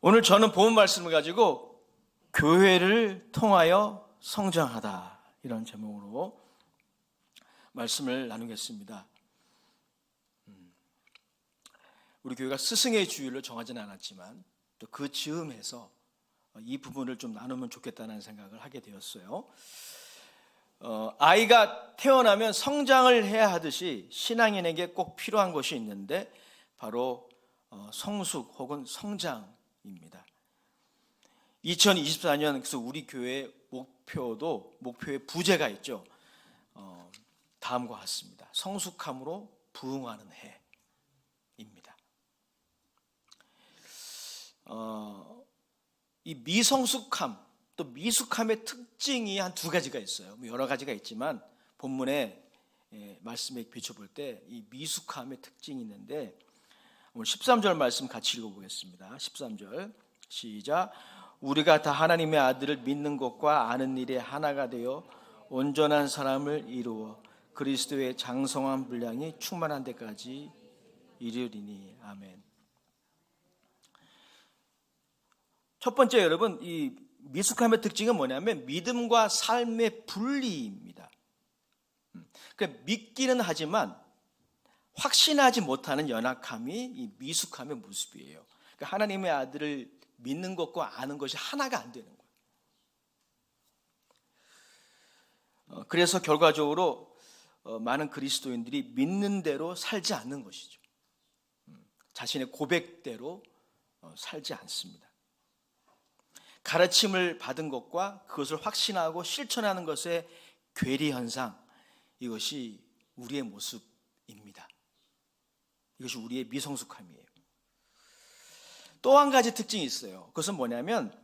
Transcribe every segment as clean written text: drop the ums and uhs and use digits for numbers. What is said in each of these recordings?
오늘 저는 본 말씀을 가지고 교회를 통하여 성장하다, 이런 제목으로 말씀을 나누겠습니다. 우리 교회가 스승의 주일을 정하지는 않았지만 또 그 즈음에서 이 부분을 좀 나누면 좋겠다는 생각을 하게 되었어요. 아이가 태어나면 성장을 해야 하듯이 신앙인에게 꼭 필요한 것이 있는데 바로 성숙 혹은 성장입니다. 2024년 그래서 우리 교회 목표의 부제가 있죠. 다음과 같습니다. 성숙함으로 부흥하는 해입니다. 이 미성숙함 또 미숙함의 특징이 한 두 가지가 있어요. 여러 가지가 있지만 본문의 말씀에 비춰볼 때 이 미숙함의 특징이 있는데 오늘 13절 말씀 같이 읽어보겠습니다. 13절 시작. 우리가 다 하나님의 아들을 믿는 것과 아는 일에 하나가 되어 온전한 사람을 이루어 그리스도의 장성한 분량이 충만한 데까지 이르리니. 아멘. 첫 번째, 여러분, 이 미숙함의 특징은 뭐냐면 믿음과 삶의 분리입니다. 그러니까 믿기는 하지만 확신하지 못하는 연약함이 이 미숙함의 모습이에요. 그러니까 하나님의 아들을 믿는 것과 아는 것이 하나가 안 되는 거예요. 그래서 결과적으로 많은 그리스도인들이 믿는 대로 살지 않는 것이죠. 자신의 고백대로 살지 않습니다. 가르침을 받은 것과 그것을 확신하고 실천하는 것의 괴리현상, 이것이 우리의 모습입니다. 이것이 우리의 미성숙함이에요. 또 한 가지 특징이 있어요. 그것은 뭐냐면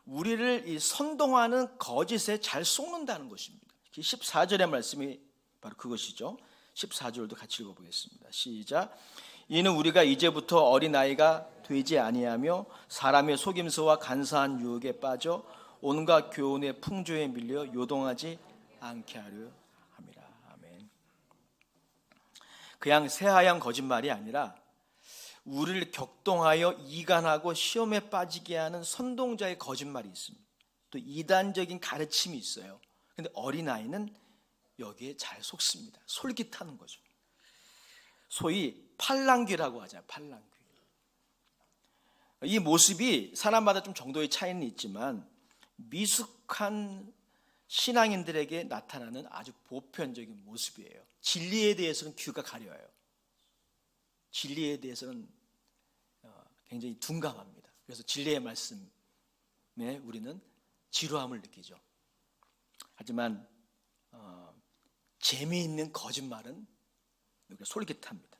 우리를 이 선동하는 거짓에 잘 속는다는 것입니다. 14절의 말씀이 바로 그것이죠. 14절도 같이 읽어보겠습니다. 시작. 이는 우리가 이제부터 어린아이가 되지 아니하며 사람의 속임수와 간사한 유혹에 빠져 온갖 교훈의 풍조에 밀려 요동하지 않게 하려 함이라. 아멘. 그냥 새하얀 거짓말이 아니라 우리를 격동하여 이간하고 시험에 빠지게 하는 선동자의 거짓말이 있습니다. 또 이단적인 가르침이 있어요. 그런데 어린아이는 여기에 잘 속습니다. 솔깃하는 거죠. 소위 팔랑귀라고 하잖아요. 팔랑귀. 이 모습이 사람마다 좀 정도의 차이는 있지만 미숙한 신앙인들에게 나타나는 아주 보편적인 모습이에요. 진리에 대해서는 귀가 가려요. 진리에 대해서는 굉장히 둔감합니다. 그래서 진리의 말씀에 우리는 지루함을 느끼죠. 하지만 재미있는 거짓말은 솔깃합니다.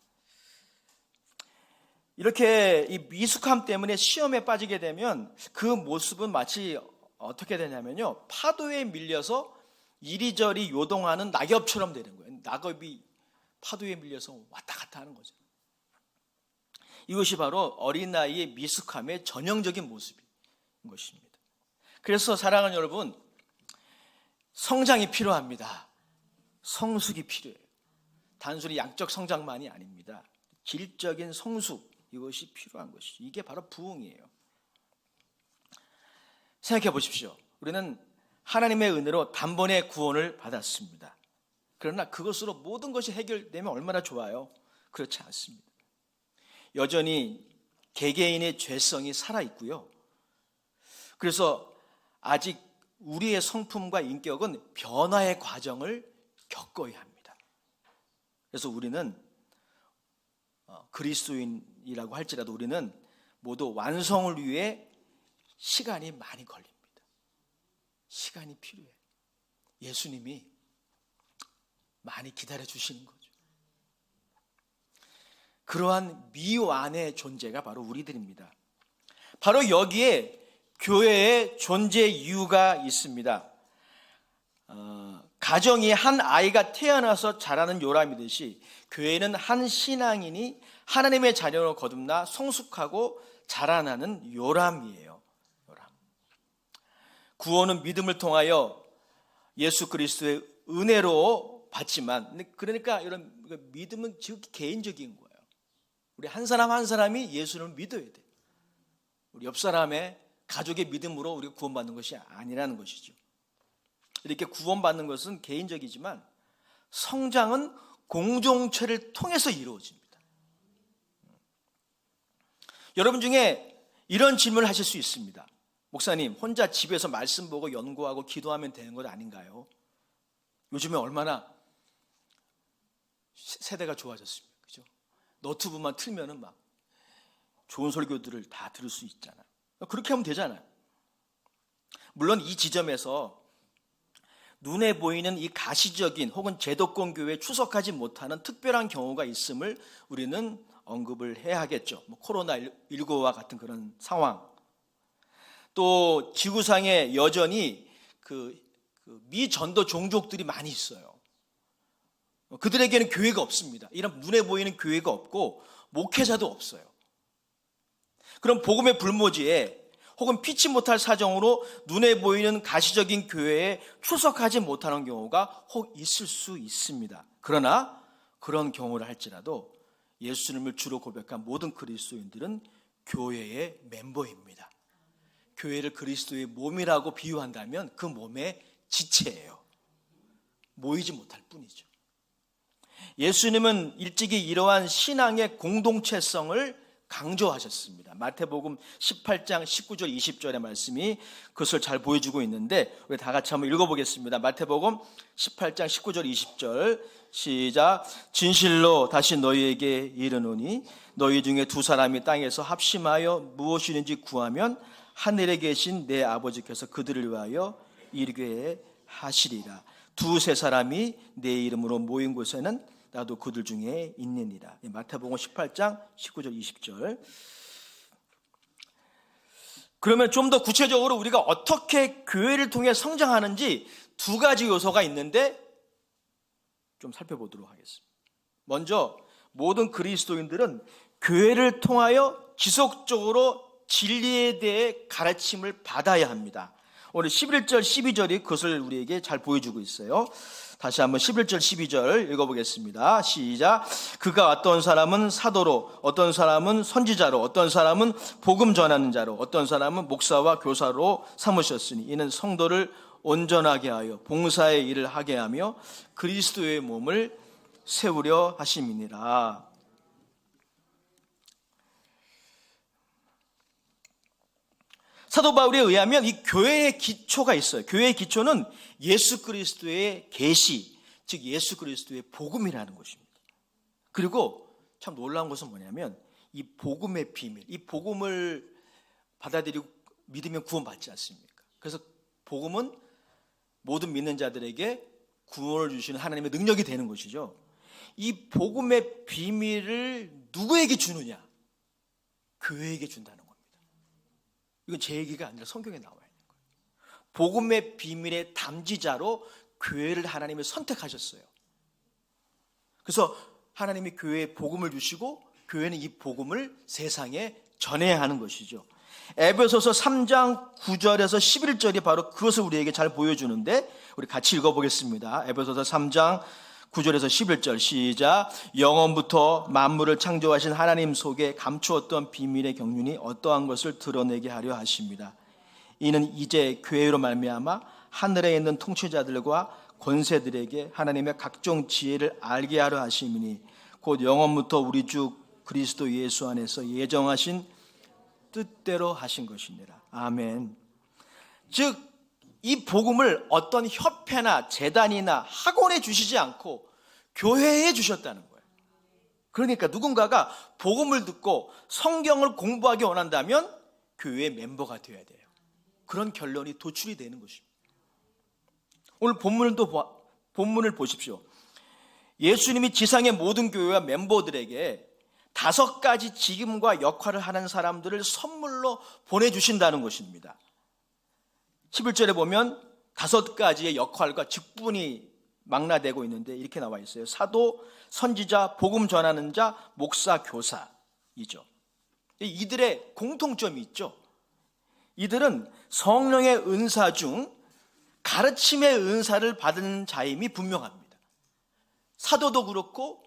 이렇게 이 미숙함 때문에 시험에 빠지게 되면 그 모습은 마치 어떻게 되냐면요, 파도에 밀려서 이리저리 요동하는 낙엽처럼 되는 거예요. 낙엽이 파도에 밀려서 왔다 갔다 하는 거죠. 이것이 바로 어린아이의 미숙함의 전형적인 모습인 것입니다. 그래서 사랑하는 여러분, 성장이 필요합니다. 성숙이 필요해요. 단순히 양적 성장만이 아닙니다. 질적인 성숙, 이것이 필요한 것이죠. 이게 바로 부흥이에요. 생각해 보십시오. 우리는 하나님의 은혜로 단번에 구원을 받았습니다. 그러나 그것으로 모든 것이 해결되면 얼마나 좋아요? 그렇지 않습니다. 여전히 개개인의 죄성이 살아있고요. 그래서 아직 우리의 성품과 인격은 변화의 과정을 겪어야 합니다. 그래서 우리는 그리스도인이라고 할지라도 우리는 모두 완성을 위해 시간이 많이 걸립니다. 시간이 필요해요. 예수님이 많이 기다려 주시는 거죠. 그러한 미완의 존재가 바로 우리들입니다. 바로 여기에 교회의 존재 이유가 있습니다. 가정이 한 아이가 태어나서 자라는 요람이듯이 교회는 한 신앙인이 하나님의 자녀로 거듭나 성숙하고 자라나는 요람이에요. 요람. 구원은 믿음을 통하여 예수 그리스도의 은혜로 받지만, 그러니까 이런 믿음은 지극히 개인적인 거예요. 우리 한 사람 한 사람이 예수를 믿어야 돼요. 우리 옆 사람의 가족의 믿음으로 우리가 구원받는 것이 아니라는 것이죠. 이렇게 구원받는 것은 개인적이지만 성장은 공동체를 통해서 이루어집니다. 여러분 중에 이런 질문을 하실 수 있습니다. 목사님, 혼자 집에서 말씀 보고 연구하고 기도하면 되는 것 아닌가요? 요즘에 얼마나 세대가 좋아졌습니까? 그죠? 너튜브만 틀면은 막 좋은 설교들을 다 들을 수 있잖아요. 그렇게 하면 되잖아요. 물론 이 지점에서 눈에 보이는 이 가시적인 혹은 제도권 교회에 출석하지 못하는 특별한 경우가 있음을 우리는 언급을 해야 하겠죠. 코로나19와 같은 그런 상황. 또 지구상에 여전히 미전도 종족들이 많이 있어요. 그들에게는 교회가 없습니다. 이런 눈에 보이는 교회가 없고 목회자도 없어요. 그럼 복음의 불모지에 혹은 피치 못할 사정으로 눈에 보이는 가시적인 교회에 출석하지 못하는 경우가 혹 있을 수 있습니다. 그러나 그런 경우를 할지라도 예수님을 주로 고백한 모든 그리스도인들은 교회의 멤버입니다. 교회를 그리스도의 몸이라고 비유한다면 그 몸의 지체예요. 모이지 못할 뿐이죠. 예수님은 일찍이 이러한 신앙의 공동체성을 강조하셨습니다. 마태복음 18장 19절 20절의 말씀이 그것을 잘 보여주고 있는데 우리 다 같이 한번 읽어보겠습니다. 마태복음 18장 19절 20절 시작. 진실로 다시 너희에게 이르노니 너희 중에 두 사람이 땅에서 합심하여 무엇이든지 구하면 하늘에 계신 내 아버지께서 그들을 위하여 이루게 하시리라. 두세 사람이 내 이름으로 모인 곳에는 나도 그들 중에 있느니라. 마태복음 18장 19절 20절. 그러면 좀 더 구체적으로 우리가 어떻게 교회를 통해 성장하는지 두 가지 요소가 있는데 좀 살펴보도록 하겠습니다. 먼저 모든 그리스도인들은 교회를 통하여 지속적으로 진리에 대해 가르침을 받아야 합니다. 오늘 11절 12절이 그것을 우리에게 잘 보여주고 있어요. 다시 한번 11절 12절 읽어보겠습니다. 시작. 그가 어떤 사람은 사도로, 어떤 사람은 선지자로, 어떤 사람은 복음 전하는 자로, 어떤 사람은 목사와 교사로 삼으셨으니 이는 성도를 온전하게 하여 봉사의 일을 하게 하며 그리스도의 몸을 세우려 하심이니라. 사도 바울에 의하면 이 교회의 기초가 있어요. 교회의 기초는 예수 그리스도의 계시, 즉 예수 그리스도의 복음이라는 것입니다. 그리고 참 놀라운 것은 뭐냐면 이 복음의 비밀, 이 복음을 받아들이고 믿으면 구원받지 않습니까? 그래서 복음은 모든 믿는 자들에게 구원을 주시는 하나님의 능력이 되는 것이죠. 이 복음의 비밀을 누구에게 주느냐? 교회에게 준다는 겁니다. 이건 제 얘기가 아니라 성경에 나와 있는 거예요. 복음의 비밀의 담지자로 교회를 하나님이 선택하셨어요. 그래서 하나님이 교회에 복음을 주시고 교회는 이 복음을 세상에 전해야 하는 것이죠. 에베소서 3장 9절에서 11절이 바로 그것을 우리에게 잘 보여주는데 우리 같이 읽어보겠습니다. 에베소서 3장 9절에서 11절 시작. 영원부터 만물을 창조하신 하나님 속에 감추었던 비밀의 경륜이 어떠한 것을 드러내게 하려 하십니다. 이는 이제 교회로 말미암아 하늘에 있는 통치자들과 권세들에게 하나님의 각종 지혜를 알게 하려 하심이니 곧 영원부터 우리 주 그리스도 예수 안에서 예정하신 뜻대로 하신 것이니라. 아멘. 즉 이 복음을 어떤 협회나 재단이나 학원에 주시지 않고 교회에 주셨다는 거예요. 그러니까 누군가가 복음을 듣고 성경을 공부하기 원한다면 교회의 멤버가 되어야 돼요. 그런 결론이 도출이 되는 것입니다. 오늘 본문을 보십시오. 예수님이 지상의 모든 교회와 멤버들에게 5가지 직임과 역할을 하는 사람들을 선물로 보내주신다는 것입니다. 11절에 보면 5가지의 역할과 직분이 망라되고 있는데 이렇게 나와 있어요. 사도, 선지자, 복음 전하는 자, 목사, 교사이죠. 이들의 공통점이 있죠. 이들은 성령의 은사 중 가르침의 은사를 받은 자임이 분명합니다. 사도도 그렇고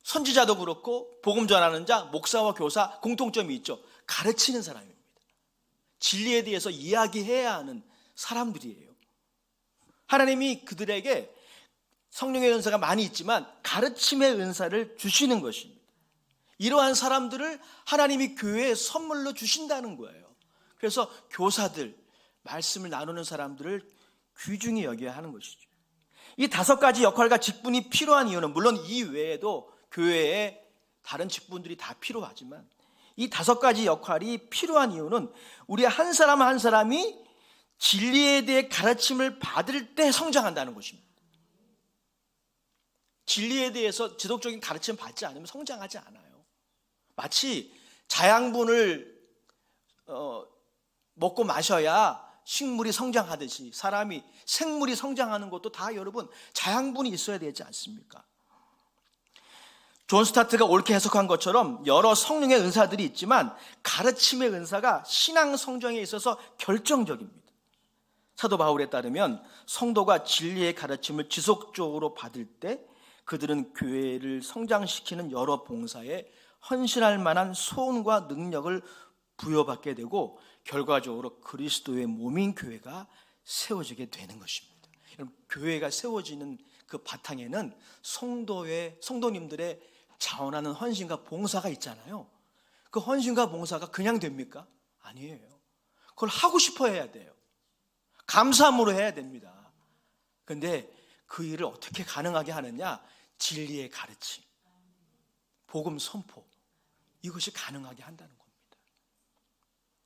선지자도 그렇고 복음 전하는 자, 목사와 교사 공통점이 있죠. 가르치는 사람입니다. 진리에 대해서 이야기해야 하는 사람들이에요. 하나님이 그들에게 성령의 은사가 많이 있지만 가르침의 은사를 주시는 것입니다. 이러한 사람들을 하나님이 교회에 선물로 주신다는 거예요. 그래서 교사들, 말씀을 나누는 사람들을 귀중히 여겨야 하는 것이죠. 이 5가지 역할과 직분이 필요한 이유는 물론 이 외에도 교회에 다른 직분들이 다 필요하지만 이 5가지 역할이 필요한 이유는 우리 한 사람 한 사람이 진리에 대해 가르침을 받을 때 성장한다는 것입니다. 진리에 대해서 지속적인 가르침을 받지 않으면 성장하지 않아요. 마치 자양분을 먹고 마셔야 식물이 성장하듯이 사람이 생물이 성장하는 것도 다 여러분 자양분이 있어야 되지 않습니까? 존 스타트가 옳게 해석한 것처럼 여러 성령의 은사들이 있지만 가르침의 은사가 신앙 성장에 있어서 결정적입니다. 사도 바울에 따르면 성도가 진리의 가르침을 지속적으로 받을 때 그들은 교회를 성장시키는 여러 봉사에 헌신할 만한 소원과 능력을 부여받게 되고 결과적으로 그리스도의 몸인 교회가 세워지게 되는 것입니다. 여러분, 교회가 세워지는 그 바탕에는 성도님들의 자원하는 헌신과 봉사가 있잖아요. 그 헌신과 봉사가 그냥 됩니까? 아니에요. 그걸 하고 싶어 해야 돼요. 감사함으로 해야 됩니다. 그런데 그 일을 어떻게 가능하게 하느냐? 진리의 가르침, 복음 선포, 이것이 가능하게 한다는 겁니다.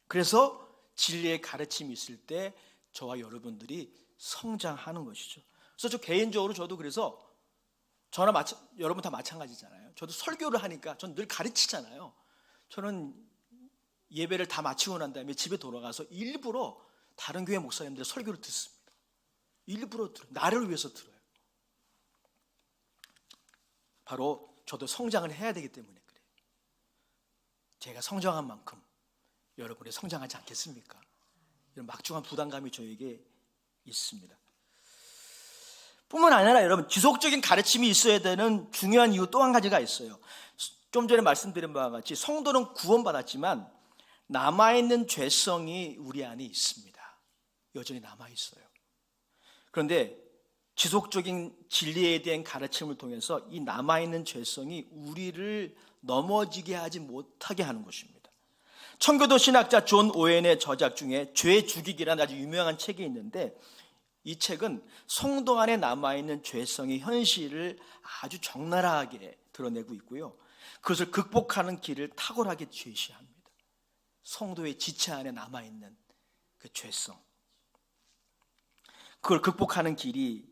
그래서 진리의 가르침이 있을 때 저와 여러분들이 성장하는 것이죠. 그래서 저 개인적으로 저도 그래서 여러분 다 마찬가지잖아요. 저도 설교를 하니까 전 늘 가르치잖아요. 저는 예배를 다 마치고 난 다음에 집에 돌아가서 일부러 다른 교회 목사님들의 설교를 듣습니다. 일부러 들어요. 나를 위해서 들어요. 바로 저도 성장을 해야 되기 때문에 그래요. 제가 성장한 만큼 여러분이 성장하지 않겠습니까? 이런 막중한 부담감이 저에게 있습니다. 뿐만 아니라 여러분 지속적인 가르침이 있어야 되는 중요한 이유 또 한 가지가 있어요. 좀 전에 말씀드린 바와 같이 성도는 구원받았지만 남아있는 죄성이 우리 안에 있습니다. 여전히 남아있어요. 그런데 지속적인 진리에 대한 가르침을 통해서 이 남아있는 죄성이 우리를 넘어지게 하지 못하게 하는 것입니다. 청교도 신학자 존 오웬의 저작 중에 죄 죽이기라는 아주 유명한 책이 있는데 이 책은 성도 안에 남아있는 죄성의 현실을 아주 적나라하게 드러내고 있고요. 그것을 극복하는 길을 탁월하게 제시합니다. 성도의 지체 안에 남아있는 그 죄성, 그걸 극복하는 길이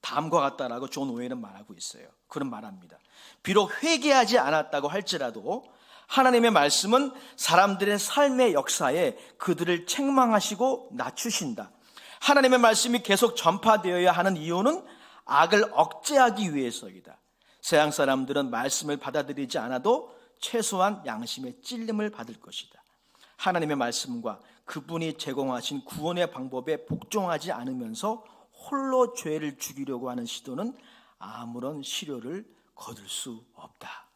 다음과 같다라고 존 오웬은 말하고 있어요. 그런 말합니다. 비록 회개하지 않았다고 할지라도 하나님의 말씀은 사람들의 삶의 역사에 그들을 책망하시고 낮추신다. 하나님의 말씀이 계속 전파되어야 하는 이유는 악을 억제하기 위해서이다. 세상 사람들은 말씀을 받아들이지 않아도 최소한 양심의 찔림을 받을 것이다. 하나님의 말씀과 그분이 제공하신 구원의 방법에 복종하지 않으면서 홀로 죄를 죽이려고 하는 시도는 아무런 실효를 거둘 수 없다.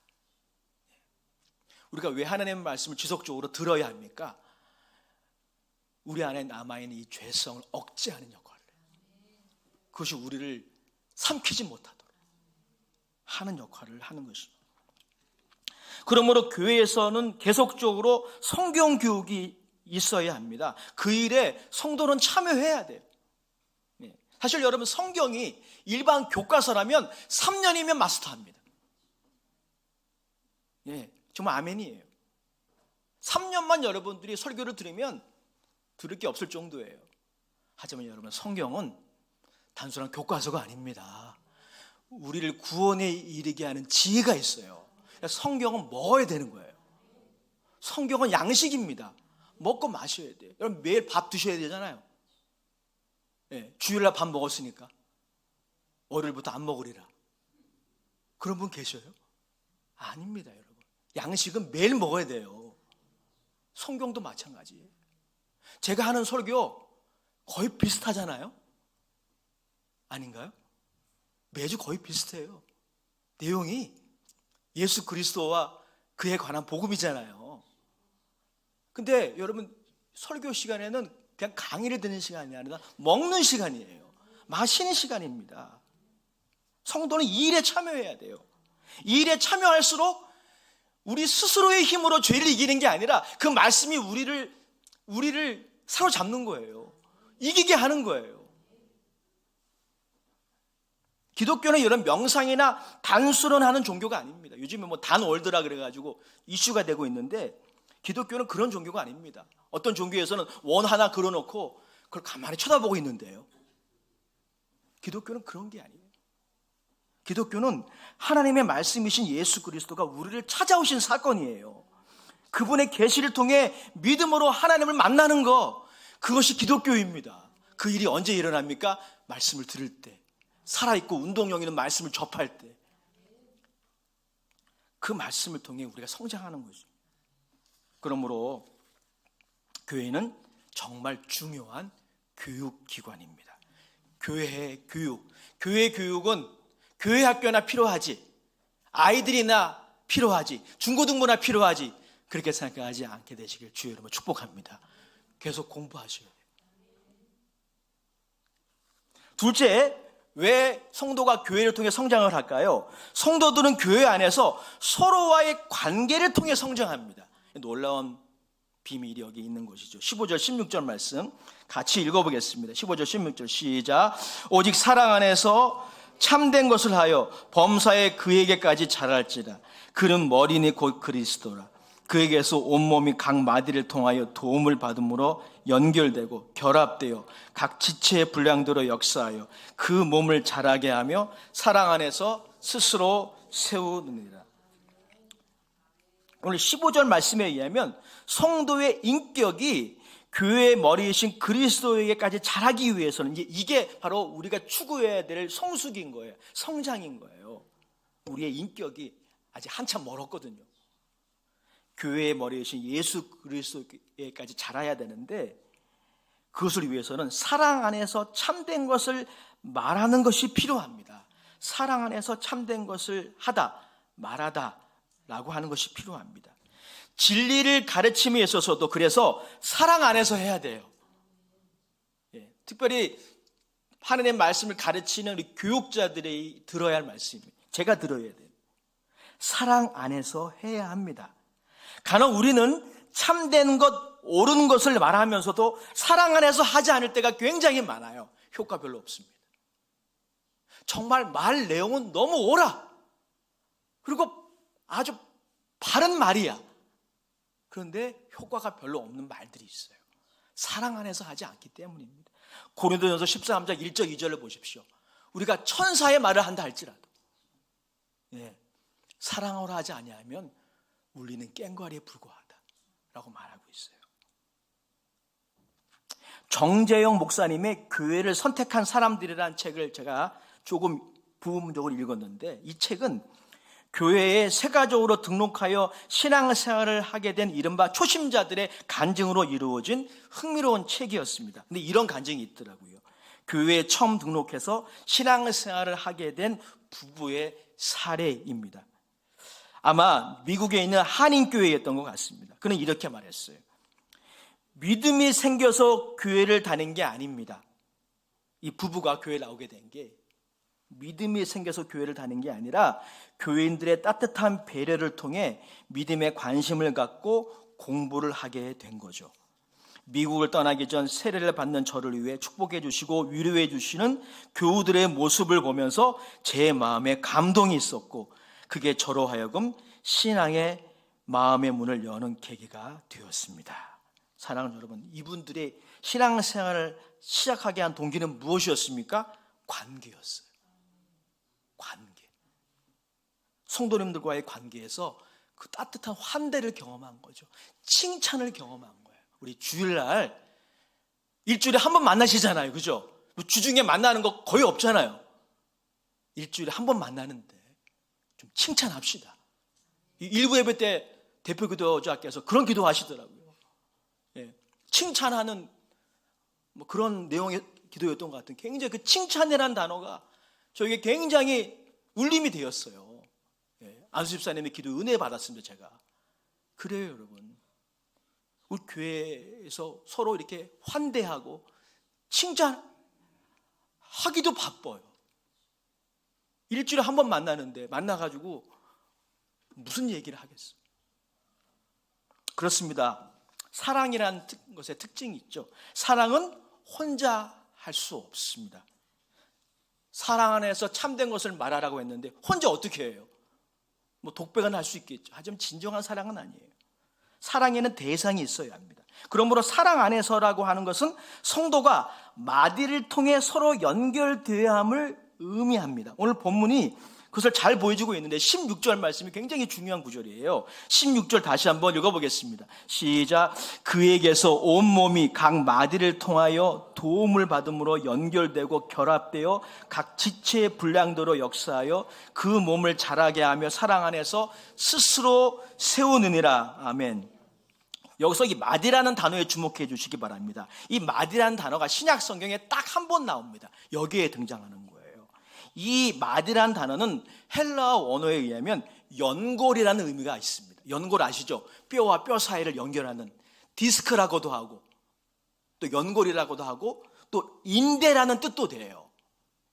우리가 왜 하나님의 말씀을 지속적으로 들어야 합니까? 우리 안에 남아있는 이 죄성을 억제하는 역할을 해요. 그것이 우리를 삼키지 못하도록 하는 역할을 하는 것입니다. 그러므로 교회에서는 계속적으로 성경 교육이 있어야 합니다. 그 일에 성도는 참여해야 돼요. 사실 여러분 성경이 일반 교과서라면 3년이면 마스터합니다. 정말 아멘이에요. 3년만 여러분들이 설교를 들으면 들을 게 없을 정도예요. 하지만 여러분 성경은 단순한 교과서가 아닙니다. 우리를 구원에 이르게 하는 지혜가 있어요. 성경은 먹어야 되는 거예요. 성경은 양식입니다. 먹고 마셔야 돼요. 여러분 매일 밥 드셔야 되잖아요. 주일날 밥 먹었으니까 월요일부터 안 먹으리라. 그런 분 계셔요? 아닙니다, 여러분. 양식은 매일 먹어야 돼요. 성경도 마찬가지예요. 제가 하는 설교 거의 비슷하잖아요? 아닌가요? 매주 거의 비슷해요. 내용이 예수 그리스도와 그에 관한 복음이잖아요. 근데 여러분 설교 시간에는 그냥 강의를 듣는 시간이 아니라 먹는 시간이에요. 마시는 시간입니다. 성도는 이 일에 참여해야 돼요. 이 일에 참여할수록 우리 스스로의 힘으로 죄를 이기는 게 아니라 그 말씀이 우리를 사로잡는 거예요. 이기게 하는 거예요. 기독교는 이런 명상이나 단수론하는 종교가 아닙니다. 요즘에 뭐 단월드라 그래가지고 이슈가 되고 있는데 기독교는 그런 종교가 아닙니다. 어떤 종교에서는 원 하나 그려놓고 그걸 가만히 쳐다보고 있는데요. 기독교는 그런 게 아니에요. 기독교는 하나님의 말씀이신 예수 그리스도가 우리를 찾아오신 사건이에요. 그분의 계시를 통해 믿음으로 하나님을 만나는 거, 그것이 기독교입니다. 그 일이 언제 일어납니까? 말씀을 들을 때, 살아있고 운동력 있는 말씀을 접할 때, 그 말씀을 통해 우리가 성장하는 거죠. 그러므로 교회는 정말 중요한 교육기관입니다. 교회 교육은 교회 학교나 필요하지, 아이들이나 필요하지, 중고등부나 필요하지, 그렇게 생각하지 않게 되시길 주의 이름으로 축복합니다. 계속 공부하셔야 돼요. 둘째, 왜 성도가 교회를 통해 성장을 할까요? 성도들은 교회 안에서 서로와의 관계를 통해 성장합니다. 놀라운 비밀이 여기 있는 것이죠. 15절 16절 말씀 같이 읽어보겠습니다. 15절 16절 시작. 오직 사랑 안에서 참된 것을 하여 범사에 그에게까지 자랄지라. 그는 머리니 곧 그리스도라. 그에게서 온몸이 각 마디를 통하여 도움을 받음으로 연결되고 결합되어 각 지체의 분량대로 역사하여 그 몸을 자라게 하며 사랑 안에서 스스로 세우느니라. 오늘 15절 말씀에 의하면 성도의 인격이 교회의 머리이신 그리스도에게까지 자라기 위해서는 이게 바로 우리가 추구해야 될 성숙인 거예요. 성장인 거예요. 우리의 인격이 아직 한참 멀었거든요. 교회의 머리이신 예수 그리스도에게까지 자라야 되는데 그것을 위해서는 사랑 안에서 참된 것을 말하는 것이 필요합니다. 사랑 안에서 참된 것을 하다, 말하다 라고 하는 것이 필요합니다. 진리를 가르침에 있어서도 그래서 사랑 안에서 해야 돼요. 특별히 하나님의 말씀을 가르치는 우리 교육자들이 들어야 할 말씀입니다. 제가 들어야 돼요. 사랑 안에서 해야 합니다. 간혹 우리는 참된 것, 옳은 것을 말하면서도 사랑 안에서 하지 않을 때가 굉장히 많아요. 효과 별로 없습니다. 정말 말 내용은 너무 옳아. 그리고 아주 바른 말이야. 그런데 효과가 별로 없는 말들이 있어요. 사랑 안에서 하지 않기 때문입니다. 고린도전서 13장 1절 2절을 보십시오. 우리가 천사의 말을 한다 할지라도 사랑으로 하지 아니하면 우리는 깽과리에 불과하다라고 말하고 있어요. 정재영 목사님의 교회를 선택한 사람들이라는 책을 제가 조금 부분적으로 읽었는데 이 책은 교회에 세가족으로 등록하여 신앙생활을 하게 된 이른바 초심자들의 간증으로 이루어진 흥미로운 책이었습니다. 근데 이런 간증이 있더라고요. 교회에 처음 등록해서 신앙생활을 하게 된 부부의 사례입니다. 아마 미국에 있는 한인교회였던 것 같습니다. 그는 이렇게 말했어요. 믿음이 생겨서 교회를 다닌 게 아닙니다. 이 부부가 교회에 나오게 된 게 믿음이 생겨서 교회를 다닌 게 아니라 교인들의 따뜻한 배려를 통해 믿음에 관심을 갖고 공부를 하게 된 거죠. 미국을 떠나기 전 세례를 받는 저를 위해 축복해 주시고 위로해 주시는 교우들의 모습을 보면서 제 마음에 감동이 있었고 그게 저로 하여금 신앙의 마음의 문을 여는 계기가 되었습니다. 사랑하는 여러분, 이분들의 신앙생활을 시작하게 한 동기는 무엇이었습니까? 관계였어요. 관계. 성도님들과의 관계에서 그 따뜻한 환대를 경험한 거죠. 칭찬을 경험한 거예요. 우리 주일날 일주일에 한 번 만나시잖아요. 그죠? 주중에 만나는 거 거의 없잖아요. 일주일에 한 번 만나는데 좀 칭찬합시다. 일부 예배 때 대표 기도자께서 그런 기도 하시더라고요. 칭찬하는 뭐 그런 내용의 기도였던 것 같은 굉장히 그 칭찬이라는 단어가 저에게 굉장히 울림이 되었어요. 안수 집사님의 기도 은혜 받았습니다. 제가. 그래요 여러분. 우리 교회에서 서로 이렇게 환대하고 칭찬하기도 바빠요. 일주일에 한 번 만나는데 만나가지고 무슨 얘기를 하겠어? 그렇습니다. 사랑이라는 것의 특징이 있죠. 사랑은 혼자 할 수 없습니다. 사랑 안에서 참된 것을 말하라고 했는데 혼자 어떻게 해요? 뭐 독백은 할 수 있겠죠. 하지만 진정한 사랑은 아니에요. 사랑에는 대상이 있어야 합니다. 그러므로 사랑 안에서라고 하는 것은 성도가 마디를 통해 서로 연결되어야 함을 의미합니다. 오늘 본문이 그것을 잘 보여주고 있는데 16절 말씀이 굉장히 중요한 구절이에요. 16절 다시 한번 읽어보겠습니다. 시작. 그에게서 온몸이 각 마디를 통하여 도움을 받음으로 연결되고 결합되어 각 지체의 분량대로 역사하여 그 몸을 자라게 하며 사랑 안에서 스스로 세우느니라. 아멘. 여기서 이 마디라는 단어에 주목해 주시기 바랍니다. 이 마디라는 단어가 신약 성경에 딱 한 번 나옵니다. 여기에 등장하는 거예요. 이 마디라는 단어는 헬라어 원어에 의하면 연골이라는 의미가 있습니다. 연골 아시죠? 뼈와 뼈 사이를 연결하는 디스크라고도 하고 또 연골이라고도 하고 또 인대라는 뜻도 돼요.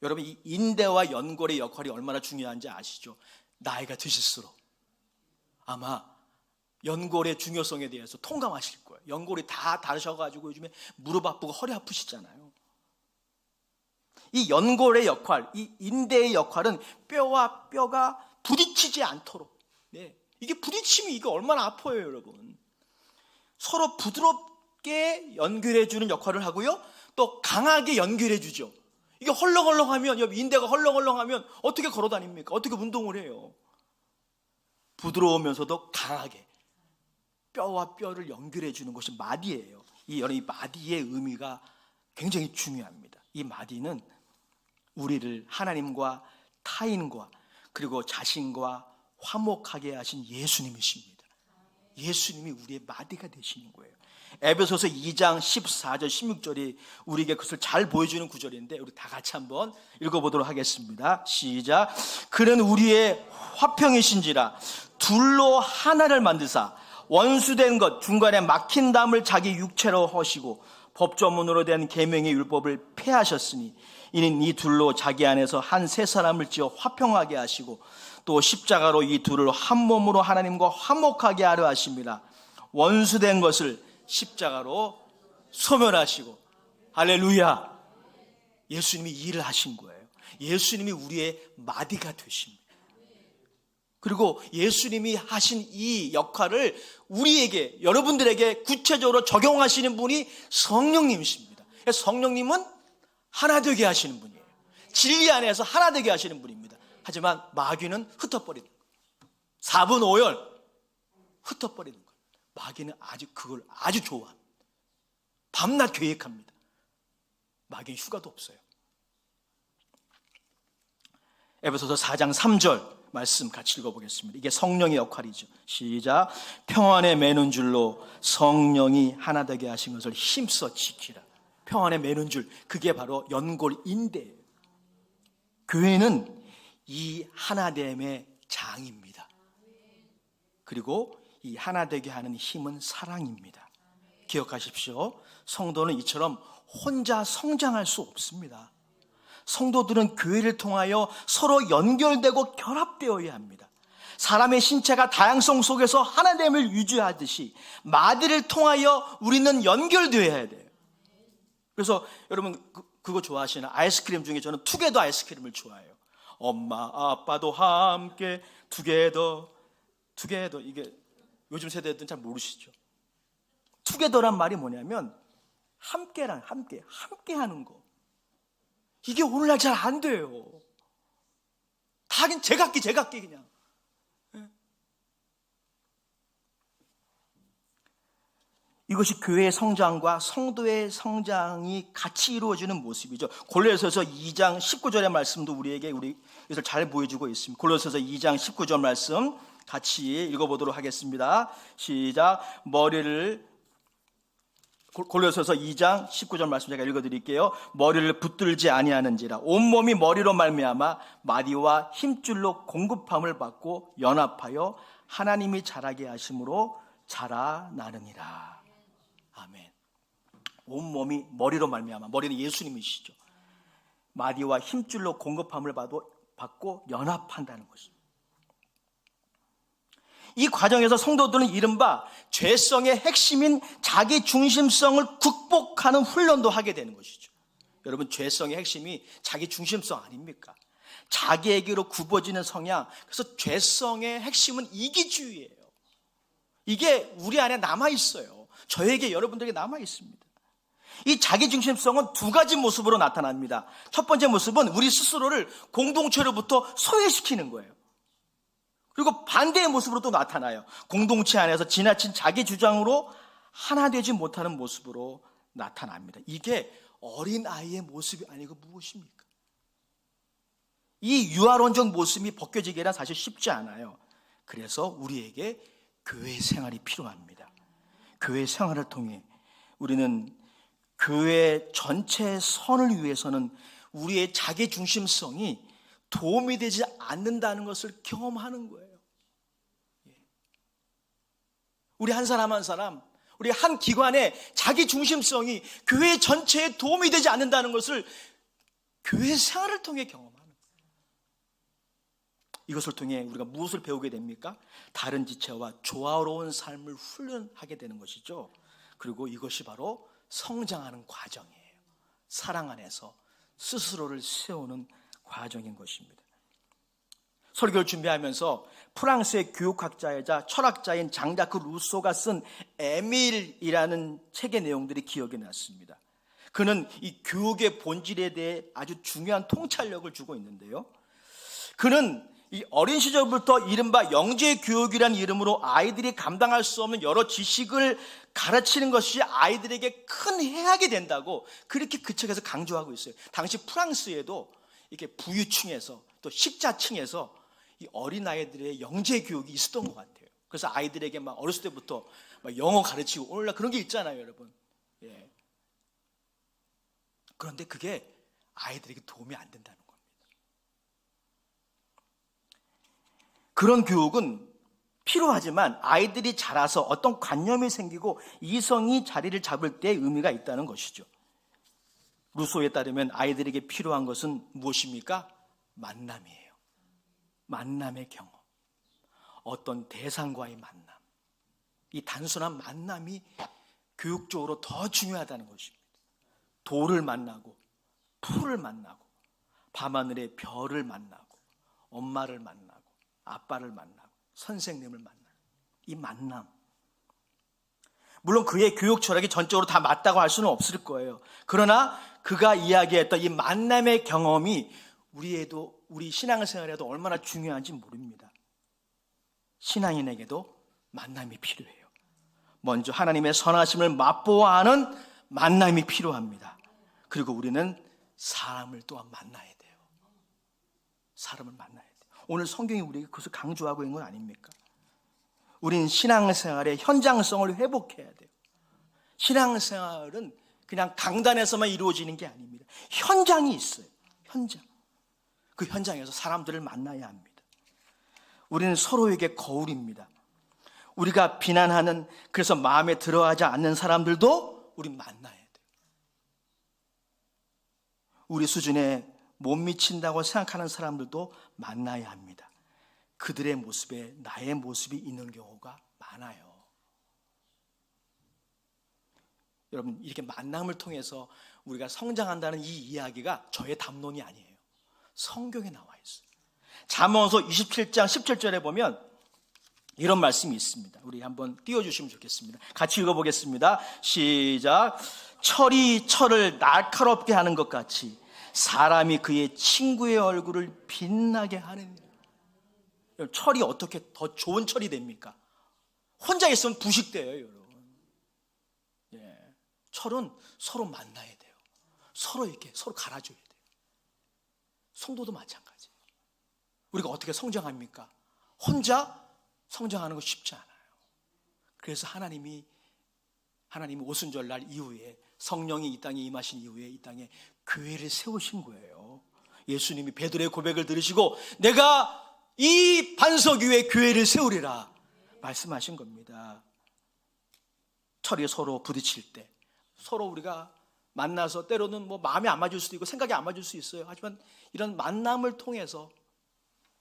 여러분 이 인대와 연골의 역할이 얼마나 중요한지 아시죠? 나이가 드실수록 아마 연골의 중요성에 대해서 통감하실 거예요. 연골이 다 다르셔가지고 요즘에 무릎 아프고 허리 아프시잖아요. 이 연골의 역할, 이 인대의 역할은 뼈와 뼈가 부딪히지 않도록. 네. 이게 부딪히면 이게 얼마나 아파요, 여러분. 서로 부드럽게 연결해주는 역할을 하고요. 또 강하게 연결해주죠. 이게 헐렁헐렁하면, 인대가 헐렁헐렁하면 어떻게 걸어 다닙니까? 어떻게 운동을 해요? 부드러우면서도 강하게 뼈와 뼈를 연결해주는 것이 마디예요. 이 마디의 의미가 굉장히 중요합니다. 이 마디는 우리를 하나님과 타인과 그리고 자신과 화목하게 하신 예수님이십니다. 예수님이 우리의 마디가 되시는 거예요. 에베소서 2장 14절 16절이 우리에게 그것을 잘 보여주는 구절인데 우리 다 같이 한번 읽어보도록 하겠습니다. 시작. 그는 우리의 화평이신지라 둘로 하나를 만드사 원수된 것 중간에 막힌 담을 자기 육체로 허시고 법조문으로 된 계명의 율법을 폐하셨으니 이는 이 둘로 자기 안에서 한 세 사람을 지어 화평하게 하시고 또 십자가로 이 둘을 한 몸으로 하나님과 화목하게 하려 하십니다. 원수된 것을 십자가로 소멸하시고 할렐루야. 예수님이 이 일을 하신 거예요. 예수님이 우리의 마디가 되십니다. 그리고 예수님이 하신 이 역할을 우리에게 여러분들에게 구체적으로 적용하시는 분이 성령님이십니다. 성령님은 하나 되게 하시는 분이에요. 진리 안에서 하나 되게 하시는 분입니다. 하지만 마귀는 흩어버리는 거예요. 4분 5열 흩어버리는 거예요. 마귀는 그걸 아주 좋아합니다. 밤낮 계획합니다. 마귀는 휴가도 없어요. 에베소서 4장 3절 말씀 같이 읽어보겠습니다. 이게 성령의 역할이죠. 시작. 평안에 매는 줄로 성령이 하나 되게 하신 것을 힘써 지키라. 평안에 매는 줄, 그게 바로 연골인대예요. 교회는 이 하나됨의 장입니다. 그리고 이 하나 되게 하는 힘은 사랑입니다. 기억하십시오. 성도는 이처럼 혼자 성장할 수 없습니다. 성도들은 교회를 통하여 서로 연결되고 결합되어야 합니다. 사람의 신체가 다양성 속에서 하나됨을 유지하듯이 마디를 통하여 우리는 연결되어야 돼요. 그래서 여러분 그거 좋아하시나? 아이스크림 중에 저는 투게더 아이스크림을 좋아해요. 엄마 아빠도 함께 투게더. 이게 요즘 세대들은 잘 모르시죠. 투게더란 말이 뭐냐면 함께 하는 거. 이게 오늘날 잘 안 돼요. 다 그냥 제각기 그냥. 이것이 교회의 성장과 성도의 성장이 같이 이루어지는 모습이죠. 골로새서 2장 19절의 말씀도 우리에게 이것을 잘 보여주고 있습니다. 골로새서 2장 19절 말씀 같이 읽어보도록 하겠습니다. 시작. 골로새서 2장 19절 말씀 제가 읽어드릴게요. 머리를 붙들지 아니하는지라 온몸이 머리로 말미암아 마디와 힘줄로 공급함을 받고 연합하여 하나님이 자라게 하심으로 자라나느니라. 아멘. 온몸이 머리로 말미암아, 머리는 예수님이시죠. 마디와 힘줄로 공급함을 받고 연합한다는 것입니다. 이 과정에서 성도들은 이른바 죄성의 핵심인 자기 중심성을 극복하는 훈련도 하게 되는 것이죠. 여러분, 죄성의 핵심이 자기 중심성 아닙니까? 자기에게로 굽어지는 성향. 그래서 죄성의 핵심은 이기주의예요. 이게 우리 안에 남아있어요. 저에게, 여러분들에게 남아있습니다. 이 자기중심성은 두 가지 모습으로 나타납니다. 첫 번째 모습은 우리 스스로를 공동체로부터 소외시키는 거예요. 그리고 반대의 모습으로 또 나타나요. 공동체 안에서 지나친 자기 주장으로 하나 되지 못하는 모습으로 나타납니다. 이게 어린아이의 모습이 아니고 무엇입니까? 이 유아론적 모습이 벗겨지기란 사실 쉽지 않아요. 그래서 우리에게 교회 생활이 필요합니다. 교회 생활을 통해 우리는 교회 전체의 선을 위해서는 우리의 자기중심성이 도움이 되지 않는다는 것을 경험하는 거예요. 우리 한 사람 한 사람, 우리 한 기관의 자기중심성이 교회 전체에 도움이 되지 않는다는 것을 교회 생활을 통해 경험하는 거예요. 이것을 통해 우리가 무엇을 배우게 됩니까? 다른 지체와 조화로운 삶을 훈련하게 되는 것이죠. 그리고 이것이 바로 성장하는 과정이에요. 사랑 안에서 스스로를 세우는 과정인 것입니다. 설교를 준비하면서 프랑스의 교육학자이자 철학자인 장자크 루소가 쓴 에밀이라는 책의 내용들이 기억이 났습니다. 그는 이 교육의 본질에 대해 아주 중요한 통찰력을 주고 있는데요. 그는 이 어린 시절부터 이른바 영재교육이라는 이름으로 아이들이 감당할 수 없는 여러 지식을 가르치는 것이 아이들에게 큰 해악이 된다고 그렇게 그 책에서 강조하고 있어요. 당시 프랑스에도 이렇게 부유층에서 또 식자층에서 이 어린아이들의 영재교육이 있었던 것 같아요. 그래서 아이들에게 막 어렸을 때부터 막 영어 가르치고 오늘날 그런 게 있잖아요, 여러분. 예. 그런데 그게 아이들에게 도움이 안 된다는 겁니다. 그런 교육은 필요하지만 아이들이 자라서 어떤 관념이 생기고 이성이 자리를 잡을 때 의미가 있다는 것이죠. 루소에 따르면 아이들에게 필요한 것은 무엇입니까? 만남이에요. 만남의 경험. 어떤 대상과의 만남. 이 단순한 만남이 교육적으로 더 중요하다는 것입니다. 돌을 만나고 풀을 만나고 밤하늘의 별을 만나고 엄마를 만나고 아빠를 만나고 선생님을 만나고 이 만남. 물론 그의 교육 철학이 전적으로 다 맞다고 할 수는 없을 거예요. 그러나 그가 이야기했던 이 만남의 경험이 우리 신앙생활에도 얼마나 중요한지 모릅니다. 신앙인에게도 만남이 필요해요. 먼저 하나님의 선하심을 맛보아 하는 만남이 필요합니다. 그리고 우리는 사람을 또한 만나야 돼요. 사람을 만나야 돼요. 오늘 성경이 우리에게 그것을 강조하고 있는 건 아닙니까? 우린 신앙생활의 현장성을 회복해야 돼요. 신앙생활은 그냥 강단에서만 이루어지는 게 아닙니다. 현장이 있어요. 현장. 그 현장에서 사람들을 만나야 합니다. 우리는 서로에게 거울입니다. 우리가 비난하는, 그래서 마음에 들어하지 않는 사람들도 우린 만나야 돼요. 우리 수준에 못 미친다고 생각하는 사람들도 만나야 합니다. 그들의 모습에 나의 모습이 있는 경우가 많아요. 여러분, 이렇게 만남을 통해서 우리가 성장한다는 이 이야기가 저의 담론이 아니에요. 성경에 나와 있어요. 잠언서 27장 17절에 보면 이런 말씀이 있습니다. 우리 한번 띄워주시면 좋겠습니다. 같이 읽어보겠습니다. 시작. 철이 철을 날카롭게 하는 것 같이 사람이 그의 친구의 얼굴을 빛나게 하느니라. 철이 어떻게 더 좋은 철이 됩니까? 혼자 있으면 부식돼요, 여러분. 예. 철은 서로 만나야 돼요. 서로 갈아줘야 돼요. 성도도 마찬가지예요. 우리가 어떻게 성장합니까? 혼자 성장하는 거 쉽지 않아요. 그래서 하나님이 오순절날 이후에 성령이 이 땅에 임하신 이후에 이 땅에 교회를 세우신 거예요. 예수님이 베드로의 고백을 들으시고 내가 이 반석 위에 교회를 세우리라 말씀하신 겁니다. 철이 서로 부딪힐 때, 서로 우리가 만나서 때로는 뭐 마음이 안 맞을 수도 있고 생각이 안 맞을 수 있어요. 하지만 이런 만남을 통해서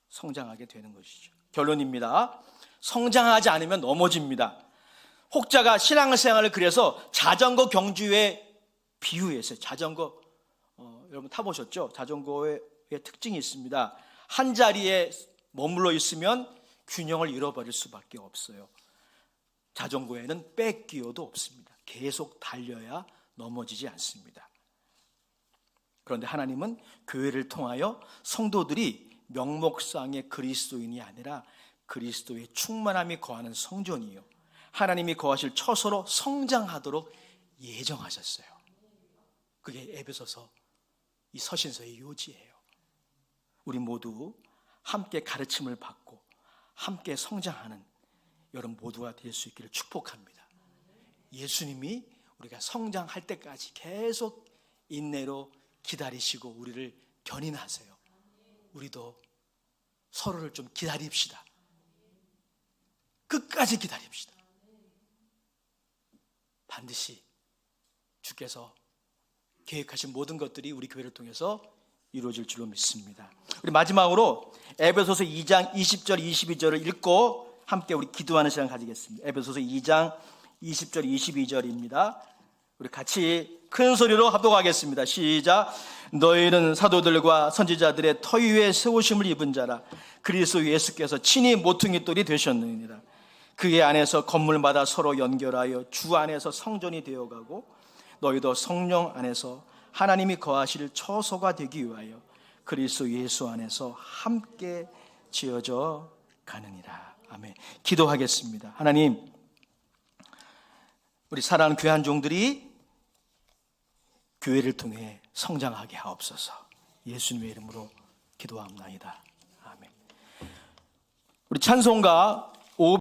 성장하게 되는 것이죠. 결론입니다. 성장하지 않으면 넘어집니다. 혹자가 신앙생활을 그래서 자전거 경주에 비유했어요. 자전거 여러분 타보셨죠? 자전거의 특징이 있습니다. 한 자리에 머물러 있으면 균형을 잃어버릴 수밖에 없어요. 자전거에는 뺏기어도 없습니다. 계속 달려야 넘어지지 않습니다. 그런데 하나님은 교회를 통하여 성도들이 명목상의 그리스도인이 아니라 그리스도의 충만함이 거하는 성전이요, 하나님이 거하실 처소로 성장하도록 예정하셨어요. 그게 에베소서 이 서신서의 요지예요. 우리 모두 함께 가르침을 받고 함께 성장하는 여러분 모두가 될 수 있기를 축복합니다. 예수님이 우리가 성장할 때까지 계속 인내로 기다리시고 우리를 견인하세요. 우리도 서로를 좀 기다립시다. 끝까지 기다립시다. 반드시 주께서 계획하신 모든 것들이 우리 교회를 통해서 이루어질 줄로 믿습니다. 우리 마지막으로 에베소서 2장 20절 22절을 읽고 함께 우리 기도하는 시간 가지겠습니다. 에베소서 2장 20절 22절입니다. 우리 같이 큰 소리로 합독하겠습니다. 시작. 너희는 사도들과 선지자들의 터 위에 세우심을 입은 자라. 그리스도 예수께서 친히 모퉁이 돌이 되셨느니라. 그의 안에서 건물마다 서로 연결하여 주 안에서 성전이 되어가고 너희도 성령 안에서 하나님이 거하실 처소가 되기 위하여 그리스도 예수 안에서 함께 지어져 가느니라. 아멘. 기도하겠습니다. 하나님, 우리 사랑하는 귀한 종들이 교회를 통해 성장하게 하옵소서. 예수님의 이름으로 기도합나이다. 아멘. 우리 찬송가